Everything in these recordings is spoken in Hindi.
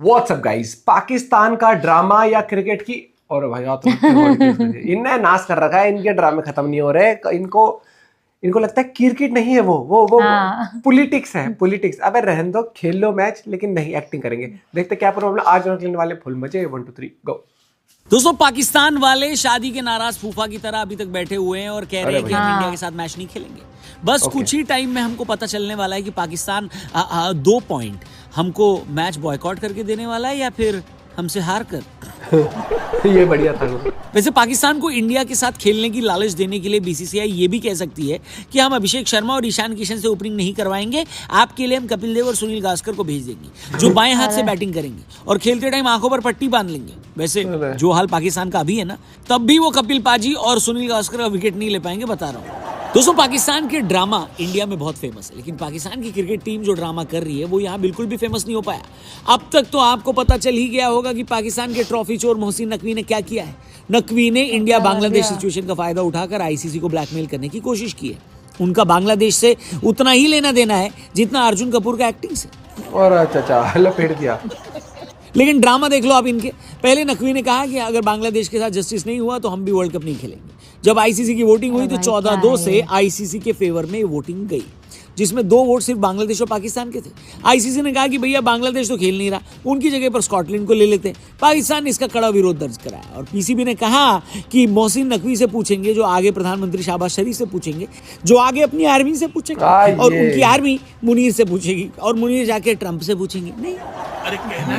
व्हाट्सअप गाइस, पाकिस्तान का ड्रामा या क्रिकेट की और भाई तो इनने नाश कर रखा है। इनके ड्रामे खत्म नहीं हो रहे। इनको लगता है क्रिकेट नहीं है, वो पॉलिटिक्स है, पॉलिटिक्स। अबे रहने दो, खेल लो मैच, लेकिन नहीं एक्टिंग करेंगे। देखते क्या प्रॉब्लम आज निकलने वाले फुल मजे। 1 2 3 गो। दोस्तों, पाकिस्तान वाले शादी के नाराज फूफा की तरह अभी तक बैठे हुए हैं और कह रहे हैं कि हम इंडिया के साथ मैच नहीं खेलेंगे। बस कुछ ही टाइम में हमको पता चलने वाला है कि पाकिस्तान 2 पॉइंट हमको मैच बॉयकॉट करके देने वाला है या फिर हमसे हार कर। ये बढ़िया था। वैसे पाकिस्तान को इंडिया के साथ खेलने की लालच देने के लिए बीसीसीआई ये भी कह सकती है कि हम अभिषेक शर्मा और ईशान किशन से ओपनिंग नहीं करवाएंगे, आपके लिए हम कपिल देव और सुनील गावस्कर को भेज देंगे जो बाएं हाथ से बैटिंग करेंगे और खेलते टाइम आंखों पर पट्टी बांध लेंगे। वैसे जो हाल पाकिस्तान का अभी है ना, तब भी वो कपिल पाजी और सुनील गावस्कर का विकेट नहीं ले पाएंगे, बता रहा हूँ। दोस्तों, पाकिस्तान के ड्रामा इंडिया में बहुत फेमस है, लेकिन पाकिस्तान की क्रिकेट टीम जो ड्रामा कर रही है वो यहाँ बिल्कुल भी फेमस नहीं हो पाया। अब तक तो आपको पता चल ही गया होगा कि पाकिस्तान के ट्रॉफी चोर मोहसिन नकवी ने क्या किया है। नकवी ने इंडिया बांग्लादेश सिचुएशन का फायदा उठाकर आईसीसी को ब्लैकमेल करने की कोशिश की है। उनका बांग्लादेश से उतना ही लेना देना है जितना अर्जुन कपूर का एक्टिंग से। और अच्छा लपेट दिया। लेकिन ड्रामा देख लो आप इनके। पहले नकवी ने कहा कि अगर बांग्लादेश के साथ जस्टिस नहीं हुआ तो हम भी वर्ल्ड कप नहीं खेलेंगे। जब आईसीसी की वोटिंग हुई तो 14-2 से आईसीसी के फेवर में वोटिंग गई, जिसमें 2 वोट सिर्फ बांग्लादेश और पाकिस्तान के थे। आईसीसी ने कहा कि भैया बांग्लादेश तो खेल नहीं रहा, उनकी जगह पर स्कॉटलैंड को ले लेते हैं। पाकिस्तान ने इसका कड़ा विरोध दर्ज कराया और पीसीबी ने कहा कि मोहसिन नकवी से पूछेंगे, जो आगे प्रधानमंत्री शहबाज शरीफ से पूछेंगे, जो आगे अपनी आर्मी से पूछेंगे और उनकी आर्मी मुनीर से पूछेगी और मुनीर जाके ट्रंप से पूछेंगे। नहीं,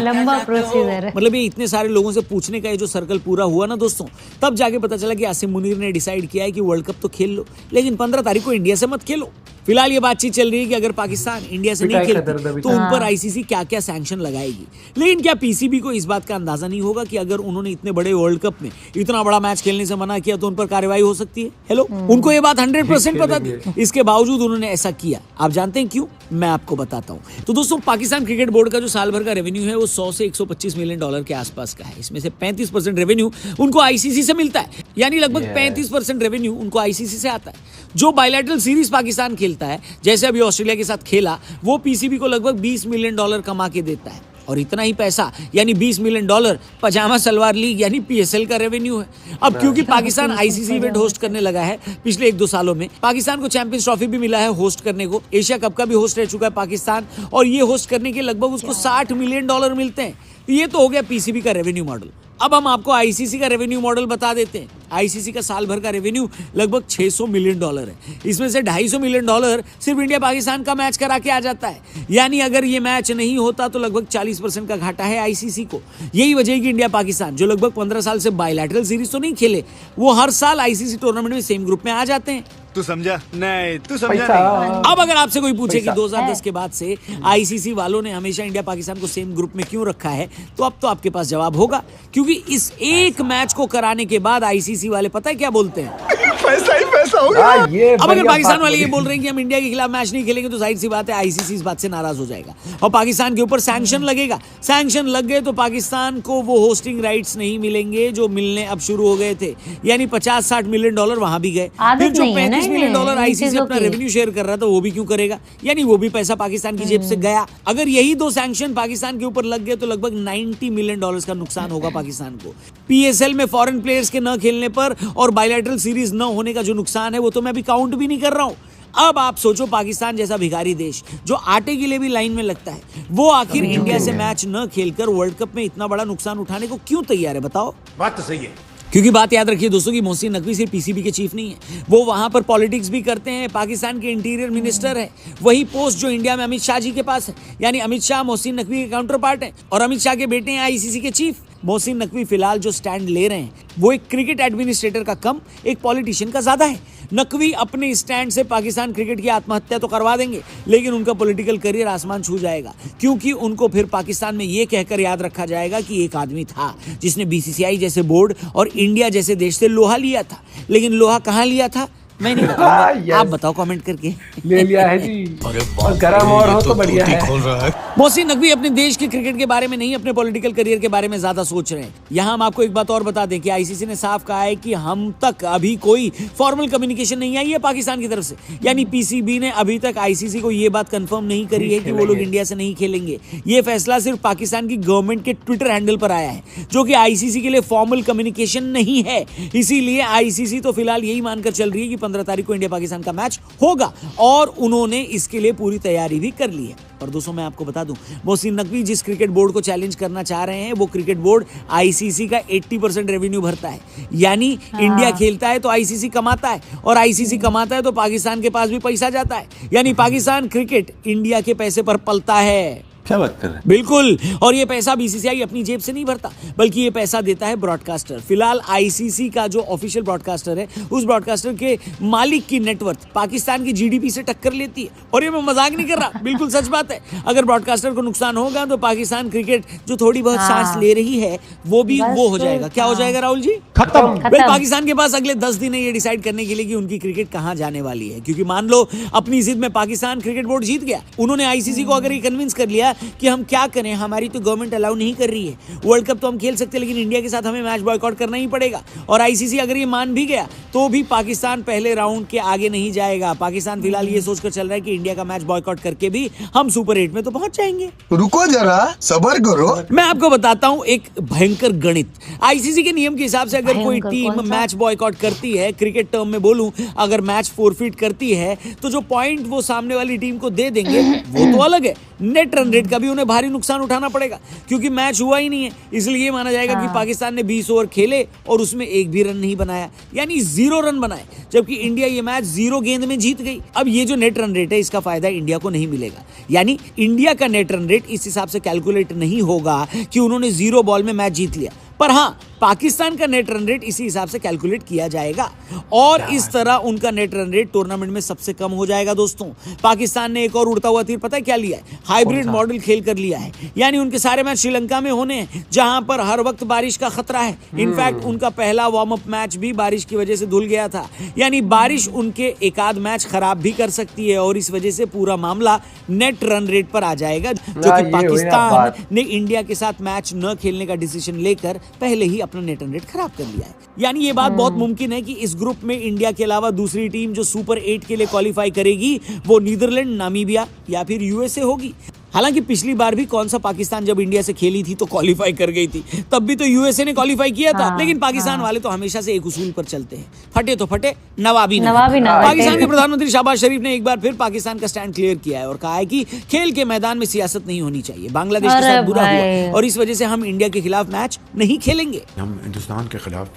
लंबा प्रोसीजर। मतलब ये इतने सारे लोगों से पूछने का ये जो सर्कल पूरा हुआ ना दोस्तों, तब जाके पता चला कि आसिम मुनीर ने डिसाइड किया है कि वर्ल्ड कप तो खेल लो, लेकिन 15 तारीख को इंडिया से मत खेलो। फिलहाल ये बातचीत चल रही है कि अगर पाकिस्तान इंडिया से नहीं खेलती तो उन पर आईसीसी क्या क्या सैंक्शन लगाएगी। लेकिन क्या पीसीबी को इस बात का अंदाजा नहीं होगा कि अगर उन्होंने इतने बड़े वर्ल्ड कप में इतना बड़ा मैच खेलने से मना किया तो उन पर कार्रवाई हो सकती है। हेलो, उनको ये बात 100% पता थी, इसके बावजूद उन्होंने ऐसा किया। आप जानते हैं क्यों? मैं आपको बताता हूँ। तो दोस्तों, पाकिस्तान क्रिकेट बोर्ड का जो साल भर का रेवेन्यू है वो 100 से 125 मिलियन डॉलर के आसपास का है। इसमें से 35% रेवेन्यू उनको आईसीसी से मिलता है, यानी लगभग 35% रेवेन्यू उनको आईसीसी से आता है। जो बायलैटरल सीरीज पाकिस्तान खेलता है, जैसे अभी ऑस्ट्रेलिया के साथ खेला, वो पीसीबी को लगभग 20 मिलियन डॉलर कमा के देता है। और इतना ही पैसा यानी 20 मिलियन डॉलर पजामा सलवार लीग यानी पीएसएल का रेवेन्यू है। अब क्योंकि पाकिस्तान आईसीसी इवेंट होस्ट करने लगा है पिछले 1-2 सालों में, पाकिस्तान को चैंपियंस ट्रॉफी भी मिला है होस्ट करने को, एशिया कप का भी होस्ट रह चुका है पाकिस्तान, और ये होस्ट करने के लगभग उसको 60 मिलियन डॉलर मिलते हैं। ये तो हो गया पीसीबी का रेवेन्यू मॉडल। अब हम आपको आईसीसी का रेवेन्यू मॉडल बता देते हैं। आईसीसी का साल भर का रेवेन्यू लगभग 600 मिलियन डॉलर है। इसमें से 250 मिलियन डॉलर सिर्फ इंडिया पाकिस्तान का मैच करा के आ जाता है, यानी अगर ये मैच नहीं होता तो लगभग 40% का घाटा है आईसीसी को। यही वजह है कि इंडिया पाकिस्तान, जो लगभग 15 साल से बायलैटरल सीरीज तो नहीं खेले, वो हर साल आईसीसी टूर्नामेंट में सेम ग्रुप में आ जाते हैं। तू समझा? नहीं, तू समझा नहीं। अब अगर आपसे कोई पूछे कि 2010 के बाद से आईसीसी वालों ने हमेशा इंडिया पाकिस्तान को सेम ग्रुप में क्यों रखा है, तो अब तो आपके पास जवाब होगा। क्योंकि इस एक मैच को कराने के बाद आईसीसी वाले पता है क्या बोलते हैं? पैसा ही पैसा होगा। अब अगर पाकिस्तान वाले ये बोल रहे हैं कि हम इंडिया के खिलाफ मैच नहीं खेलेंगे, तो जाहिर सी बात है आईसीसी इस बात से नाराज हो जाएगा और पाकिस्तान के ऊपर सैंक्शन लगेगा। सैंक्शन लग गए तो पाकिस्तान को वो होस्टिंग राइट्स नहीं मिलेंगे जो मिलने अब शुरू हो गए थे, यानी 50-60 मिलियन डॉलर वहां भी गए। फिर जो 35 मिलियन डॉलर आईसीसी अपना रेवेन्यू शेयर कर रहा था वो भी क्यों करेगा, यानी वो भी पैसा पाकिस्तान की जेब से गया। अगर यही 2 सैंक्शन पाकिस्तान के ऊपर लग गए तो लगभग 90 मिलियन डॉलर्स का नुकसान होगा पाकिस्तान को। पीएसएल में फॉरेन प्लेयर्स के न खेलने पर और बायलैटरल सीरीज न होने का जो नुकसान है वो तो मैं अभी काउंट भी नहीं कर रहा हूं। अब आप सोचो, पाकिस्तान जैसा भिखारी देश जो आटे के लिए भी लाइन में लगता है, वो आखिर इंडिया से मैच न खेलकर वर्ल्ड कप में इतना बड़ा नुकसान उठाने को क्यों तैयार है, बताओ? बात तो सही है। क्योंकि बात याद रखिए दोस्तों कि मोहसिन नकवी सिर्फ पीसीबी के चीफ नहीं है, वो वहां पर पॉलिटिक्स भी करते हैं। पाकिस्तान के इंटीरियर मिनिस्टर है, वही पोस्ट जो इंडिया में अमित शाह जी के पास है, यानी अमित शाह मोहसिन नकवी के काउंटर पार्ट है और अमित शाह के बेटे हैं आईसीसी के चीफ। मोहसिन नकवी फिलहाल जो स्टैंड ले रहे हैं वो एक क्रिकेट एडमिनिस्ट्रेटर का कम एक पॉलिटिशियन का ज्यादा है। नकवी अपने स्टैंड से पाकिस्तान क्रिकेट की आत्महत्या तो करवा देंगे, लेकिन उनका पॉलिटिकल करियर आसमान छू जाएगा, क्योंकि उनको फिर पाकिस्तान में ये कहकर याद रखा जाएगा कि एक आदमी था जिसने बीसीसीआई जैसे बोर्ड और इंडिया जैसे देश से लोहा लिया था। लेकिन लोहा कहाँ लिया था? मैं नहीं बताऊंगा, yes. आप बताओ कमेंट करके। ले लिया है जी, और गरम और हो तो बढ़िया है। मोहसिन नकवी अपने देश के क्रिकेट के बारे में नहीं, अपने पॉलिटिकल करियर के बारे में ज्यादा सोच रहे हैं। यहाँ हम आपको एक बात और बता दें कि आईसीसी ने साफ कहा है कि हम तक अभी कोई फॉर्मल कम्युनिकेशन नहीं आई है पाकिस्तान की तरफ से, यानी पीसीबी ने अभी तक आईसीसी को ये बात कंफर्म नहीं करी है कि वो लोग इंडिया से नहीं खेलेंगे। ये फैसला सिर्फ पाकिस्तान की गवर्नमेंट के ट्विटर हैंडल पर आया है, जो कि आईसीसी के लिए फॉर्मल कम्युनिकेशन नहीं है। इसीलिए आईसीसी तो फिलहाल यही मानकर चल रही है कि 15 तारीख को इंडिया पाकिस्तान का मैच होगा, और उन्होंने इसके लिए पूरी तैयारी भी कर ली है। और दोस्तों मैं आपको बता दूं, मोहसिन नकवी जिस क्रिकेट बोर्ड को चैलेंज करना चाह रहे हैं, वो क्रिकेट बोर्ड आईसीसी का 80% रेवेन्यू भरता है। यानी इंडिया खेलता है तो आईसीसी कमाता है, और आईसीसी कमाता है तो पाकिस्तान के पास भी पैसा जाता है। यानी पाकिस्तान क्रिकेट इंडिया के पैसे पर पलता है। क्या बात कर रहे हैं? बिल्कुल, और ये पैसा बीसीसीआई अपनी जेब से नहीं भरता, बल्कि ये पैसा देता है ब्रॉडकास्टर। फिलहाल आईसीसी का जो ऑफिशियल ब्रॉडकास्टर है, उस ब्रॉडकास्टर के मालिक की नेटवर्थ पाकिस्तान की जीडीपी से टक्कर लेती है। और ये मैं मजाक नहीं कर रहा, बिल्कुल सच बात है। अगर ब्रॉडकास्टर को नुकसान होगा तो पाकिस्तान क्रिकेट जो थोड़ी बहुत सांस ले रही है वो भी वो हो जाएगा। क्या हो जाएगा राहुल जी? खत्म। पाकिस्तान के पास अगले 10 दिन है ये डिसाइड करने के लिए कि उनकी क्रिकेट कहां जाने वाली है। क्योंकि मान लो अपनी जिद में पाकिस्तान क्रिकेट बोर्ड जीत गया, उन्होंने आईसीसी को अगर ये कन्विंस कर लिया कि हम क्या करें, हमारी तो गवर्नमेंट अलाउ नहीं कर रही है, वर्ल्ड कप तो हम खेल सकते हैं लेकिन इंडिया के साथ हमें मैच बॉयकॉट करना ही पड़ेगा, और आईसीसी अगर ये मान भी गया तो भी पाकिस्तान पहले राउंड के आगे नहीं जाएगा। पाकिस्तान फिलहाल ये सोचकर चल रहा है कि इंडिया का मैच बॉयकॉट करके भी हम सुपर 8 में तो पहुंच जाएंगे। रुको जरा, सब्र करो। मैं आपको बताता हूं एक भयंकर गणित। आईसीसी के नियम के हिसाब से अगर कोई टीम मैच बॉयकॉट करती है, क्रिकेट टर्म में बोलूं, अगर मैच फोरफिट करती है, तो जो पॉइंट वो सामने वाली टीम को दे देंगे वो तो अलग है, नेट रन रेट का भी उन्हें भारी नुकसान उठाना पड़ेगा, क्योंकि मैच हुआ ही नहीं है। इसलिए ये माना जाएगा कि पाकिस्तान ने 20 ओवर खेले और उसमें एक भी रन नहीं बनाया, यानी 0 रन बनाए, जबकि इंडिया ये मैच 0 गेंद में जीत गई। अब ये जो नेट रन रेट है, इसका फायदा इंडिया को नहीं मिलेगा। यानी इंडिया का नेट रन रेट इस हिसाब से कैलकुलेट नहीं होगा कि उन्होंने 0 बॉल में मैच जीत लिया, पर हाँ पाकिस्तान का नेट रन रेट इसी हिसाब से कैलकुलेट किया जाएगा, और इस तरह उनका नेट रन रेट टूर्नामेंट में सबसे कम हो जाएगा। दोस्तों पाकिस्तान ने एक और उड़ता हुआ तीर पता है क्या लिया है? हाइब्रिड मॉडल खेल कर लिया है। यानी उनके सारे मैच श्रीलंका में होने हैं, जहां पर हर वक्त बारिश का खतरा है। इनफैक्ट उनका पहला वार्म अप मैच भी बारिश की वजह से धुल गया था। यानी बारिश उनके एक आध मैच खराब भी कर सकती है, और इस वजह से पूरा मामला नेट रन रेट पर आ जाएगा, जो कि पाकिस्तान ने इंडिया के साथ मैच न खेलने का डिसीजन लेकर पहले ही अपना नेट रन रेट खराब कर लिया है। यानी ये बात बहुत मुमकिन है कि इस ग्रुप में इंडिया के अलावा दूसरी टीम जो सुपर 8 के लिए क्वालिफाई करेगी वो नीदरलैंड, नामीबिया या फिर यूएसए होगी। हालांकि पिछली बार भी कौन सा पाकिस्तान जब इंडिया से खेली थी तो क्वालिफाई कर गई थी, तब भी तो यूएसए ने क्वालिफाई किया था। लेकिन पाकिस्तान वाले तो हमेशा से एक उसूल पर चलते हैं, फटे तो फटे, नवाबी ना। पाकिस्तान के प्रधानमंत्री शहबाज शरीफ ने एक बार फिर पाकिस्तान का स्टैंड क्लियर किया है और कहा है कि खेल के मैदान में सियासत नहीं होनी चाहिए। बांग्लादेश के साथ बुरा हुआ और इस वजह से हम इंडिया के खिलाफ मैच नहीं खेलेंगे। हम हिंदुस्तान के खिलाफ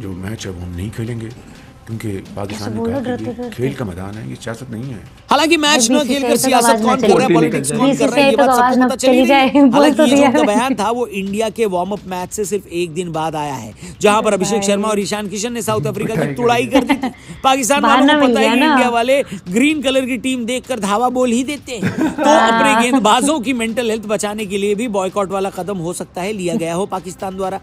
जो मैच है वो हम नहीं खेलेंगे, क्योंकि पाकिस्तान ने कहा कि ये खेल का मैदान है, ये सियासत नहीं है। हालांकि मैच न खेलकर सियासत कौन कर रहा है, पॉलिटिक्स कौन कर रहा है, ये बात सबको पता चली गई। हालांकि ये जो उनका बयान था वो इंडिया के वार्म अप मैच से सिर्फ एक दिन बाद आया है, जहां पर अभिषेक शर्मा और ईशान किशन ने साउथ अफ्रीका की तुड़ाई कर दी थी। पाकिस्तान वालों को पता है कि इंडिया वाले ग्रीन कलर की टीम देखकर धावा बोल ही देते हैं, तो अपने गेंदबाजों की मेंटल हेल्थ बचाने के लिए भी बॉयकॉट वाला कदम हो सकता है लिया गया हो पाकिस्तान द्वारा।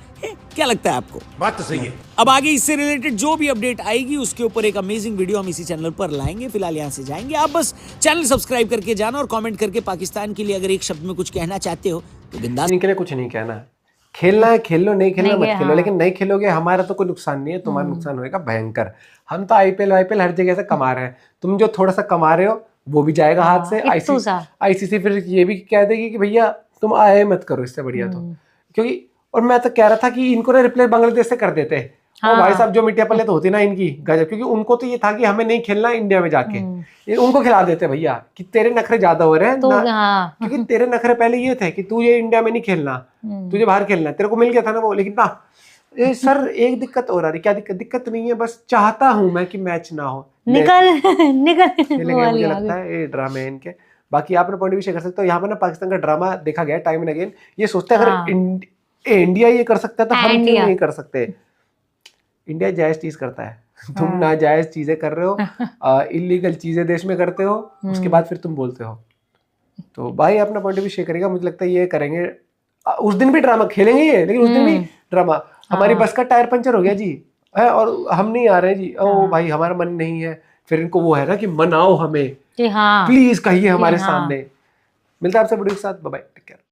क्या लगता है आपको? बात तो सही है। अब आगे इससे रिलेटेड जो भी अपडेट आएगी उसके ऊपर एक अमेजिंग वीडियो हम इसी चैनल पर लाएंगे। फिलहाल यहाँ से जाएंगे, आप बस चैनल सब्सक्राइब करके जाना और कमेंट करके पाकिस्तान के लिए अगर एक शब्द में कुछ कहना चाहते हो तो बिंदास। इनके लिए कुछ नहीं कहना है, खेलना है खेल लो, नहीं खेलना मत खेलो, लेकिन नहीं खेलोगे हमारा तो कोई नुकसान नहीं है, तुम्हारा नुकसान होगा भयंकर। हम तो आईपीएल हर जगह से कमा रहे हैं, तुम जो थोड़ा सा कमा रहे हो वो भी जाएगा हाथ से। आईसीसी फिर ये भी कह देगी कि भैया तुम आए मत करो, इससे बढ़िया तो। क्योंकि और मैं तो कह रहा था कि इनको ना रिप्लेस बांग्लादेश से कर देते हैं। हाँ। भाई साहब जो मिट्टिया पल्ले तो होती ना इनकी गजब, क्योंकि उनको तो ये था कि हमें नहीं खेलना इंडिया में जाके, ये उनको खिला देते भैया कि तेरे नखरे ज्यादा हो रहे हैं तो हाँ। क्योंकि तेरे नखरे पहले ये थे कि तुझे इंडिया में नहीं खेलना, तुझे बाहर खेलना, तेरे को मिल गया था ना वो। लेकिन ना सर एक दिक्कत हो रहा है। क्या दिक्कत? दिक्कत नहीं है, बस चाहता हूँ मैं कि मैच ना हो, निकल मुझे लगता है ये ड्रामे है इनके। बाकी आप अपना पॉइंट भी शेयर कर सकते हो। यहाँ पर ना पाकिस्तान का ड्रामा देखा गया टाइम एंड अगेन। ये सोचते हैं अगर इंडिया ये कर सकता है तो हम क्यों नहीं कर सकते। इंडिया जायज चीज करता है, तुम नाजायज चीजें कर रहे हो, इलीगल चीजें देश में करते हो, उसके बाद फिर तुम बोलते हो। तो भाई अपना पॉइंट भी शेयर करेगा, मुझे लगता है ये करेंगे। उस दिन भी ड्रामा खेलेंगे ये, लेकिन उस दिन भी ड्रामा। हमारी बस का टायर पंचर हो गया जी, है और हम नहीं आ रहे जी, ओ भाई हमारा मन नहीं है, फिर इनको वो है ना कि मनाओ हमें, कि हाँ प्लीज कहिए हमारे हाँ। सामने। मिलता है आपसे वीडियो के साथ, बाय बाय, टेक केयर।